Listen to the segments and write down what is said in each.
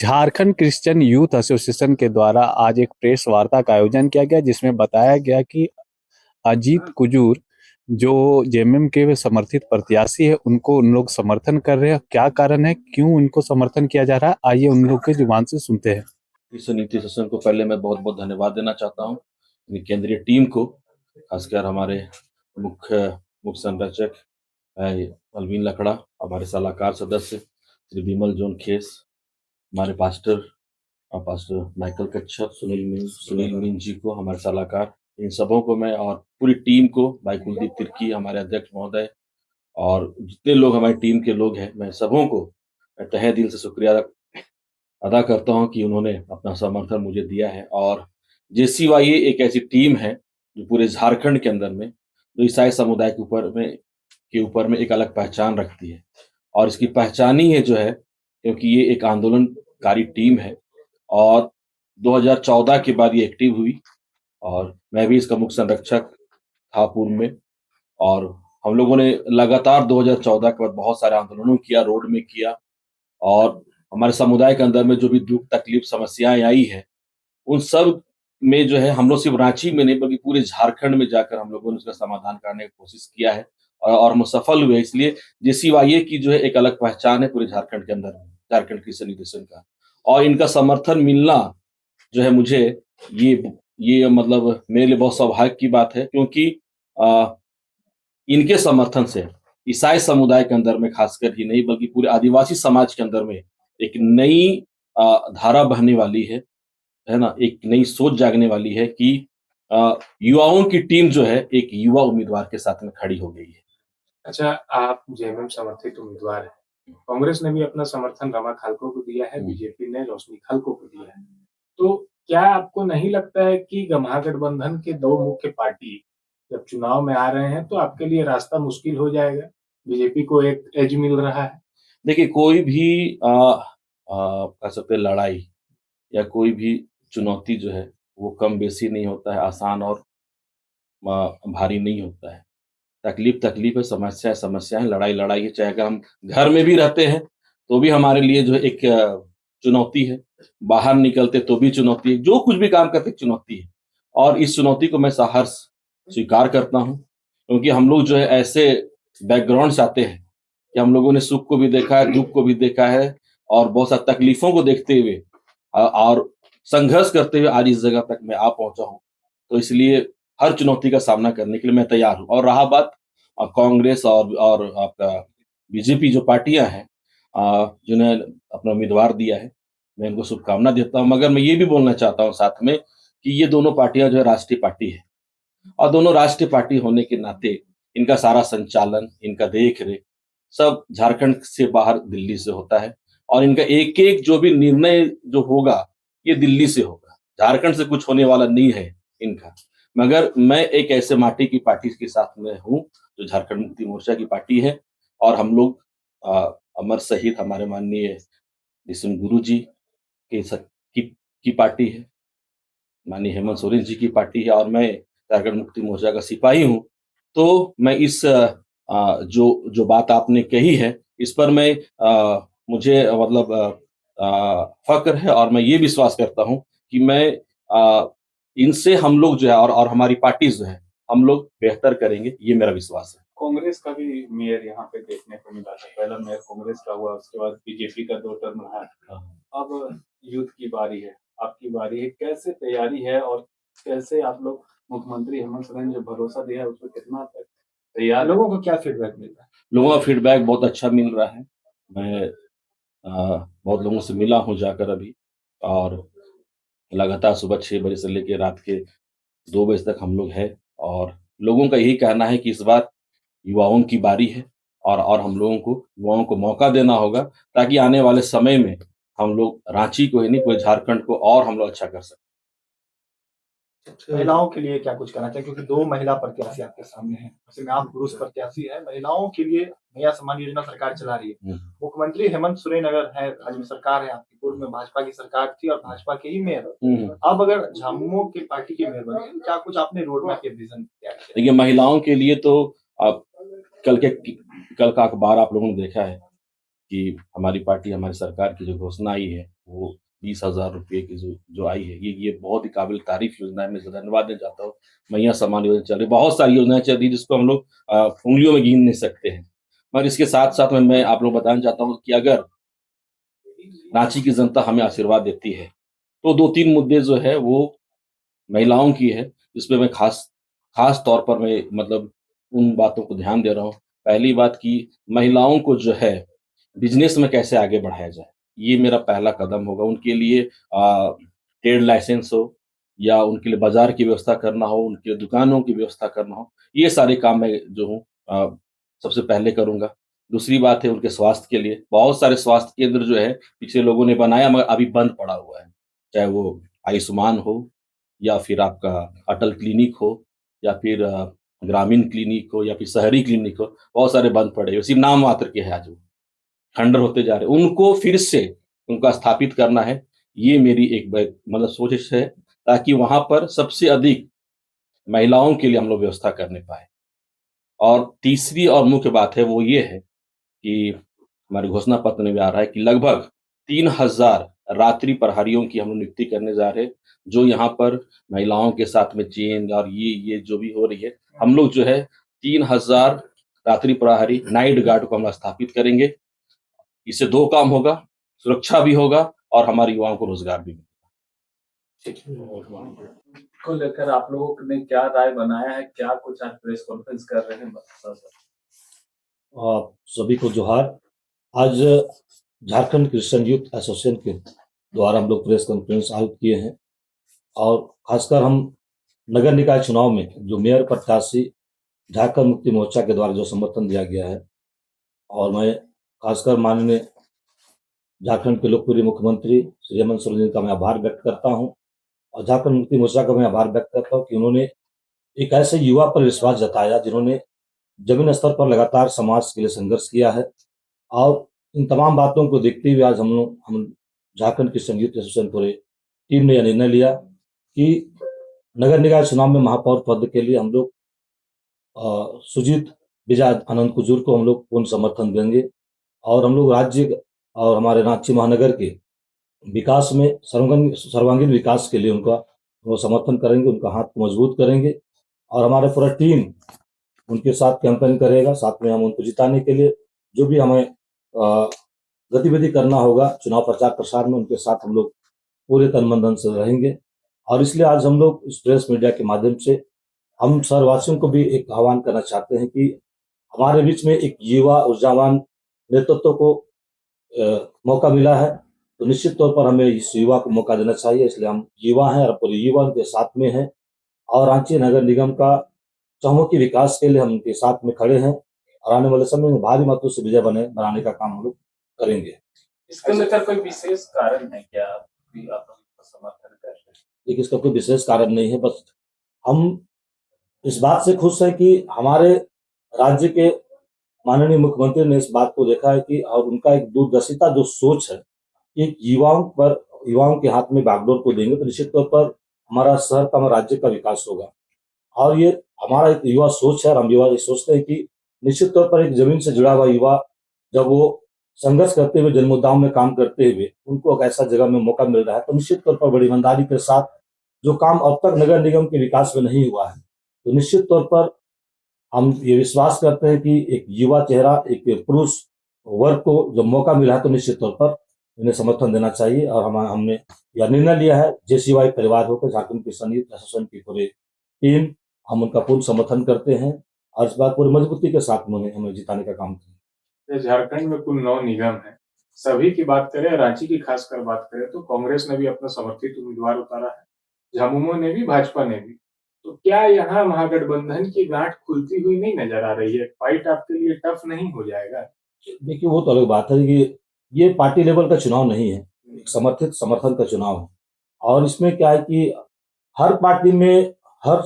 Jharkhand Christian youth association के द्वारा आज एक प्रेस वार्ता का आयोजन किया गया, जिसमें बताया गया कि अजीत कुजूर जो जेएमएम के समर्थित प्रत्याशी है, उनको उन लोग समर्थन कर रहे हैं। क्या कारण है, क्यों उनको समर्थन किया जा रहा है, आइए उन लोग के जुबान से सुनते हैं। इस नीति सेशन को पहले मैं बहुत बहुत धन्यवाद देना चाहता हूँ केंद्रीय टीम को, खासकर हमारे मुख्य मुख्य संरक्षक अलवीन लकड़ा, हमारे सलाहकार सदस्य श्री विमल जोन खेस, हमारे पास्टर माइकल कच्छप, सुनील मीन जी को, हमारे सलाहकार, इन सबों को मैं, और पूरी टीम को, भाई कुलदीप तिर्की हमारे अध्यक्ष महोदय, और जितने लोग हमारी टीम के लोग हैं, मैं सबों को तहे दिल से शुक्रिया अदा करता हूं कि उन्होंने अपना समर्थन मुझे दिया है। और जेसीवाई एक ऐसी टीम है जो पूरे झारखंड के अंदर में जो ईसाई समुदाय के ऊपर में एक अलग पहचान रखती है, और इसकी पहचान ही है जो है, क्योंकि ये एक आंदोलनकारी टीम है और 2014 के बाद ये एक्टिव हुई, और मैं भी इसका मुख्य संरक्षक था पूर्व में। और हम लोगों ने लगातार 2014 के बाद बहुत सारे आंदोलनों किया, रोड में किया, और हमारे समुदाय के अंदर में जो भी दुख तकलीफ समस्याएं आई है, उन सब में जो है हम लोग सिर्फ रांची में नहीं बल्कि पूरे झारखंड में जाकर हम लोगों ने उसका समाधान करने की कोशिश किया है, और हम सफल हुए। इसलिए जेसीवाईए की जो है एक अलग पहचान है पूरे झारखंड के अंदर, झारखंड क्रिश्चियन यूनियन का, और इनका समर्थन मिलना जो है मुझे, ये मतलब मेरे लिए बहुत सौभाग्य की बात है, क्योंकि अ, इनके समर्थन से ईसाई समुदाय के अंदर में खासकर ही नहीं बल्कि पूरे आदिवासी समाज के अंदर में एक नई धारा बहने वाली है ना? एक नई सोच जागने वाली है कि युवाओं की टीम जो है एक युवा उम्मीदवार के साथ में खड़ी हो गई है। अच्छा, आप जेएमएम समर्थित उम्मीदवार हैं। कांग्रेस ने भी अपना समर्थन रमा खालको को दिया है, बीजेपी ने रोशनी खालको को दिया है। तो क्या आपको नहीं लगता है कि महागठबंधन के 2 मुख्य पार्टी जब चुनाव में आ रहे हैं, तो आपके लिए रास्ता मुश्किल हो जाएगा? बीजेपी को एक एज मिल रहा है। देखिए, कोई भी कह सकते हैं लड़ाई या कोई भी चुनौती जो है वो कम बेसी नहीं होता है, आसान और भारी नहीं होता है। तकलीफ तकलीफ है, समस्या है समस्या है, लड़ाई लड़ाई है। चाहे अगर हम घर में भी रहते हैं तो भी हमारे लिए जो है एक चुनौती है, बाहर निकलते तो भी चुनौती है, जो कुछ भी काम करते एक चुनौती है। और इस चुनौती को मैं सहर्ष स्वीकार करता हूँ, क्योंकि हम लोग जो है ऐसे बैकग्राउंड से आते हैं कि हम लोगों ने सुख को भी देखा है, दुख को भी देखा है, और बहुत सारी तकलीफों को देखते हुए और संघर्ष करते हुए आज इस जगह तक मैं आ पहुंचा हूँ। तो इसलिए हर चुनौती का सामना करने के लिए मैं तैयार हूँ। और रहा बात कांग्रेस और आपका बीजेपी जो पार्टियां हैं, जिन्हें अपना उम्मीदवार दिया है, मैं इनको शुभकामना देता हूँ। मगर मैं ये भी बोलना चाहता हूँ साथ में कि ये दोनों पार्टियां जो है राष्ट्रीय पार्टी है, और दोनों राष्ट्रीय पार्टी होने के नाते इनका सारा संचालन, इनका देख रेख सब झारखंड से बाहर दिल्ली से होता है, और इनका एक एक जो भी निर्णय जो होगा ये दिल्ली से होगा, झारखंड से कुछ होने वाला नहीं है इनका। मगर मैं एक ऐसे माटी की पार्टी के साथ में हूँ जो झारखंड मुक्ति मोर्चा की पार्टी है, और हम लोग अमर शहीद हमारे माननीय विष्णु गुरु जी के की पार्टी है, माननीय हेमंत सोरेन जी की पार्टी है, और मैं झारखंड मुक्ति मोर्चा का सिपाही हूँ। तो मैं इस जो बात आपने कही है, इस पर मुझे मतलब फ़क्र है, और मैं ये विश्वास करता हूँ कि इनसे हम लोग जो है, और हमारी पार्टी जो है, हम लोग बेहतर करेंगे, ये मेरा विश्वास है। कांग्रेस का भी मेयर यहाँ पे देखने को मिला था। पहला मेयर कांग्रेस का हुआ, उसके बाद बीजेपी का 2 टर्म रहा। अब यूथ की बारी है, आपकी बारी है। कैसे तैयारी है और कैसे आप लोग मुख्यमंत्री हेमंत सोरेन ने जो भरोसा दिया है, उसपे कितना तक तैयार, लोगों को क्या फीडबैक मिल रहा है? लोगों का फीडबैक बहुत अच्छा मिल रहा है। मैं बहुत लोगों से मिला हूँ जाकर अभी, और लगातार सुबह 6 बजे से लेके रात के 2 बजे तक हम लोग हैं, और लोगों का यही कहना है कि इस बार युवाओं की बारी है, और हम लोगों को युवाओं को मौका देना होगा, ताकि आने वाले समय में हम लोग रांची को ही नहीं पूरे झारखंड को और हम लोग अच्छा कर सकें। महिलाओं के लिए क्या कुछ कहना चाहिए? क्योंकि 2 महिला प्रत्याशी आपके सामने हैं। ऐसे में आप पुरुष प्रत्याशी हैं। महिलाओं के लिए महिला सम्मान योजना सरकार चला रही है। मुख्यमंत्री हेमंत सोरेन अगर है, राज्य में सरकार है आपकी, पूर्व में भाजपा की सरकार थी और भाजपा के ही मेयर अब अगर झामुमो की पार्टी के मेयर बने, क्या कुछ आपने रोड मैप या विजन तैयार किया? देखिए, महिलाओं के लिए तो आप कल का अखबार आप लोगों ने देखा है कि हमारी पार्टी, हमारी सरकार की जो घोषणा आई है, वो 20,000 रुपये की जो आई है, ये बहुत ही काबिल तारीफ़ योजना है। मैं इसका धन्यवाद देना चाहता हूँ। मैया सम्मान योजना चल रही है, बहुत सारी योजनाएँ चल रही हैं जिसको हम लोग उँगलियों में गिन नहीं सकते हैं। मगर इसके साथ-साथ में मैं आप लोग बताना चाहता हूँ कि अगर रांची की जनता हमें आशीर्वाद देती है, तो 2-3 मुद्दे जो है वो महिलाओं की है, जिसपे मैं ख़ास तौर पर मैं मतलब उन बातों को ध्यान दे रहा हूँ। पहली बात कि महिलाओं को जो है बिज़नेस में कैसे आगे बढ़ाया जाए, ये मेरा पहला कदम होगा। उनके लिए ट्रेड लाइसेंस हो या उनके लिए बाज़ार की व्यवस्था करना हो, उनके लिए दुकानों की व्यवस्था करना हो, ये सारे काम मैं जो हूँ सबसे पहले करूँगा। दूसरी बात है उनके स्वास्थ्य के लिए, बहुत सारे स्वास्थ्य केंद्र जो है पिछले लोगों ने बनाया मगर अभी बंद पड़ा हुआ है। चाहे वो आयुष्मान हो या फिर आपका अटल क्लिनिक हो या फिर ग्रामीण क्लिनिक हो या फिर शहरी क्लिनिक हो, बहुत सारे बंद पड़े हैं, सिर्फ़ नाम मात्र के हैं आज वो, खंडर होते जा रहे हैं। उनको फिर से उनको स्थापित करना है, ये मेरी एक मतलब सोच है ताकि वहाँ पर सबसे अधिक महिलाओं के लिए हम लोग व्यवस्था करने पाएँ। और तीसरी और मुख्य बात है वो ये है कि हमारे घोषणा पत्र में भी आ रहा है कि लगभग 3,000 रात्रि प्रहरियों की हम लोग नियुक्ति करने जा रहे हैं, जो यहाँ पर महिलाओं के साथ में चेन और ये जो भी हो रही है, हम लोग जो है 3,000 रात्रि प्रहरी नाइट गार्ड को हम स्थापित करेंगे। इससे 2 काम होगा, सुरक्षा भी होगा और हमारे युवाओं को रोज़गार भी मिलेगा। को लेकर आप लोगों ने क्या राय बनाया है? क्या कुछ आज प्रेस कॉन्फ्रेंस कर रहे हैं? बता सर। आप सभी को जोहार। आज झारखंड क्रिश्चियन यूथ एसोसिएशन के द्वारा हम लोग प्रेस कॉन्फ्रेंस आयोजित किए हैं और खासकर हम नगर निकाय चुनाव में जो मेयर प्रत्याशी झारखंड मुक्ति मोर्चा के द्वारा जो समर्थन दिया गया है और मैं खासकर माननीय झारखंड के लोकप्रिय मुख्यमंत्री श्री हेमंत सोरेन जी का मैं आभार व्यक्त करता हूँ और झारखंड मुक्ति मोर्चा का मैं आभार व्यक्त करता हूँ कि उन्होंने एक ऐसे युवा पर विश्वास जताया जिन्होंने जमीन स्तर पर लगातार समाज के लिए संघर्ष किया है और इन तमाम बातों को देखते हुए आज हम झारखंड क्रिश्चियन यूथ एसोसिएशन पूरे टीम ने यह निर्णय लिया कि नगर निकाय चुनाव में महापौर पद के लिए हम लोग सुजीत विजय आनंद कुजूर को हम लोग पूर्ण समर्थन देंगे और हम लोग राज्य और हमारे रांची महानगर के विकास में सर्वांगीण विकास के लिए उनका वो समर्थन करेंगे, उनका हाथ को मजबूत करेंगे और हमारा पूरा टीम उनके साथ कैंपेन करेगा। साथ में हम उनको जिताने के लिए जो भी हमें गतिविधि करना होगा चुनाव प्रचार प्रसार में, उनके साथ हम लोग पूरे तन मन धन से रहेंगे। और इसलिए आज हम लोग इस प्रेस मीडिया के माध्यम से हम शहरवासियों को भी एक आह्वान करना चाहते हैं कि हमारे बीच में एक युवा ऊर्जावान नेतृत्व को मौका मिला है, तो निश्चित तौर पर हमें इस युवा को मौका देना चाहिए। इसलिए हम युवा हैं और पूरे युवा उनके साथ में हैं और रांची नगर निगम का चहुमुखी विकास के लिए हम उनके साथ में खड़े हैं और आने वाले समय में भारी मतों से विजय बनाने का काम हम लोग करेंगे। इसके लेकर कोई विशेष कारण है क्या कि आप लोग समर्थन कर रहे हैं? देखिए, इसका कोई विशेष कारण नहीं है, बस हम इस बात से खुश हैं कि हमारे राज्य के माननीय मुख्यमंत्री ने इस बात को देखा है कि और उनका एक दूरदर्शिता जो सोच है कि युवाओं के हाथ में बागडोर को देंगे तो निश्चित तौर पर हमारा शहर का, हमारा राज्य का विकास होगा। और ये हमारा एक युवा सोच है और हम युवा ये सोचते हैं कि निश्चित तौर पर एक जमीन से जुड़ा हुआ युवा जब वो संघर्ष करते हुए जनमुद्दाओं में काम करते हुए उनको एक ऐसा जगह में मौका मिल रहा है तो निश्चित तौर पर बड़ी ईमानदारी के साथ जो काम अब तक नगर निगम के विकास में नहीं हुआ है तो निश्चित तौर पर हम ये विश्वास करते हैं कि एक युवा चेहरा, एक पुरुष वर्ग को जब मौका मिला है तो निश्चित तौर पर इन्हें समर्थन देना चाहिए। और हमने यह निर्णय लिया है जेसीवाई परिवार होकर झारखंड क्रिश्चियन यूथ एसोसिएशन की पूरी टीम, हम उनका पूर्ण समर्थन करते हैं और इस बार पूरी मजबूती के साथ हमें जिताने का काम करें। झारखंड में कुल 9 निगम है, सभी की बात करें, रांची की खासकर बात करें तो कांग्रेस ने भी अपना समर्थित उम्मीदवार उतारा है, झामुमो ने भी, भाजपा ने भी। तो क्या यहाँ महागठबंधन की गांठ खुलती हुई नहीं नजर आ रही है? फाइट आपके लिए टफ नहीं हो जाएगा? देखिए, वो तो अलग बात है कि ये पार्टी लेवल का चुनाव नहीं है, एक समर्थन का चुनाव है और इसमें क्या है कि हर पार्टी में हर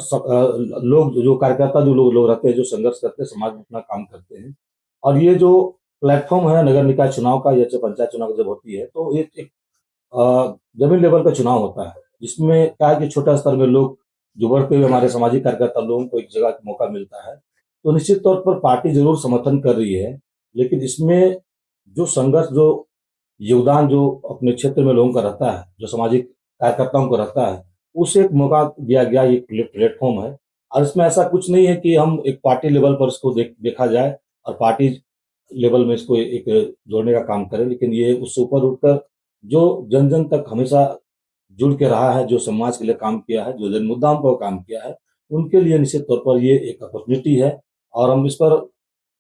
लोग जो कार्यकर्ता जो लोग रहते हैं, जो संघर्ष करते हैं, समाज में अपना काम करते हैं और ये जो प्लेटफॉर्म है नगर निकाय चुनाव का या पंचायत चुनाव जब होती है तो एक जमीन लेवल का चुनाव होता है जिसमें क्या है कि छोटा स्तर में लोग जो बढ़ते हुए हमारे सामाजिक कार्यकर्ता लोगों को एक जगह का मौका मिलता है तो निश्चित तौर पर पार्टी जरूर समर्थन कर रही है, लेकिन इसमें जो संघर्ष, जो योगदान जो अपने क्षेत्र में लोगों का रहता है, जो सामाजिक कार्यकर्ताओं को रहता है, उसे एक मौका दिया गया, ये प्लेटफॉर्म है। और इसमें ऐसा कुछ नहीं है कि हम एक पार्टी लेवल पर इसको देखा जाए और पार्टी लेवल में इसको एक जोड़ने का काम करें, लेकिन ये उससे ऊपर उठकर जो जन जन तक हमेशा जुड़ के रहा है, जो समाज के लिए काम किया है, जो जन मुद्दाओं पर काम किया है, उनके लिए निश्चित तौर पर ये एक अपॉर्चुनिटी है। और हम इस पर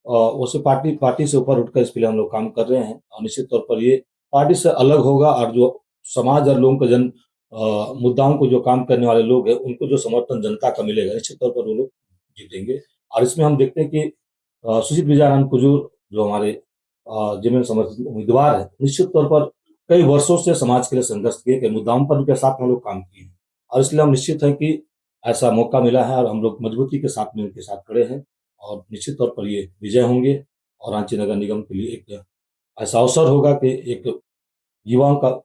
वैसे पार्टी से ऊपर उठकर इसके लिए हम लोग काम कर रहे हैं, और निश्चित तौर पर ये पार्टी से अलग होगा। और जो समाज और लोगों के मुद्दाओं को जो काम करने वाले लोग हैं, उनको जो समर्थन जनता का मिलेगा, निश्चित तौर पर वो लोग जीतेंगे। और इसमें हम देखते हैं कि सुजीत विजयाराम कुजूर जो हमारे जेएमएम समर्थित उम्मीदवार है, निश्चित तौर पर कई वर्षों से समाज के लिए संघर्ष किए, कई मुद्दाओं पर उनके साथ हम लोग काम किए हैं, और इसलिए हम निश्चित है कि ऐसा मौका मिला है और हम लोग मजबूती के साथ में उनके साथ खड़े हैं, और निश्चित तौर पर ये विजय होंगे। और रांची नगर निगम के लिए एक ऐसा अवसर होगा कि एक युवाओं का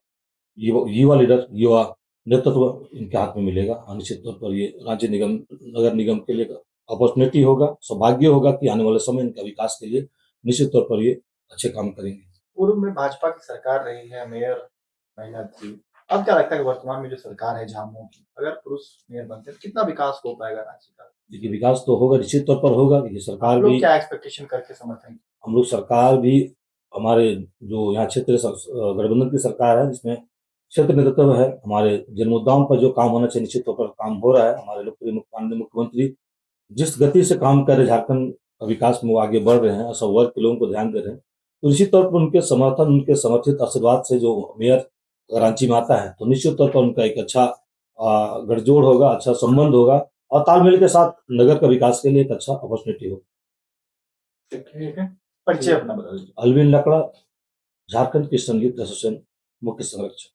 युवा लीडर, युवा नेतृत्व इनके हाथ में मिलेगा, और निश्चित तौर पर ये रांची नगर निगम के लिए अपॉर्चुनिटी होगा, सौभाग्य होगा कि आने वाले समय इनका विकास के लिए निश्चित तौर पर ये अच्छे काम करेंगे। पूर्व में भाजपा की सरकार रही है, मेयर महिला थी। अब क्या लगता है कि वर्तमान में जो सरकार है झामुमो की, अगर पुरुष मेयर बनते हैं तो कितना विकास हो पाएगा रांची का? देखिए, विकास तो होगा, निश्चित तौर पर होगा। ये सरकार आप लोग भी, क्या एक्सपेक्टेशन करके समर्थन? हम लोग सरकार भी, हमारे जो यहाँ क्षेत्र गठबंधन की सरकार है, जिसमें क्षेत्र नेतृत्व है, हमारे जन मुद्दाओं पर जो काम होना चाहिए निश्चित तौर पर काम हो रहा है। हमारे लोकप्रिय माननीय मुख्यमंत्री जिस गति से काम कर रहे, झारखंड का विकास में वो आगे बढ़ रहे हैं और सब वर्ग के लोगों को ध्यान दे रहे हैं, तो निश्चित तौर पर उनके समर्थन, उनके समर्थित आशीर्वाद से जो मेयर रांची में आता है, तो निश्चित तौर पर उनका एक अच्छा गठजोड़ होगा, अच्छा संबंध होगा, और तालमेल के साथ नगर का विकास के लिए एक अच्छा अपॉर्चुनिटी होगा। ठीक है, परिचय अपना बता दीजिए। अलविन लकड़ा, झारखंड क्रिश्चियन यूथ एसोसिएशन मुख्य संरक्षक।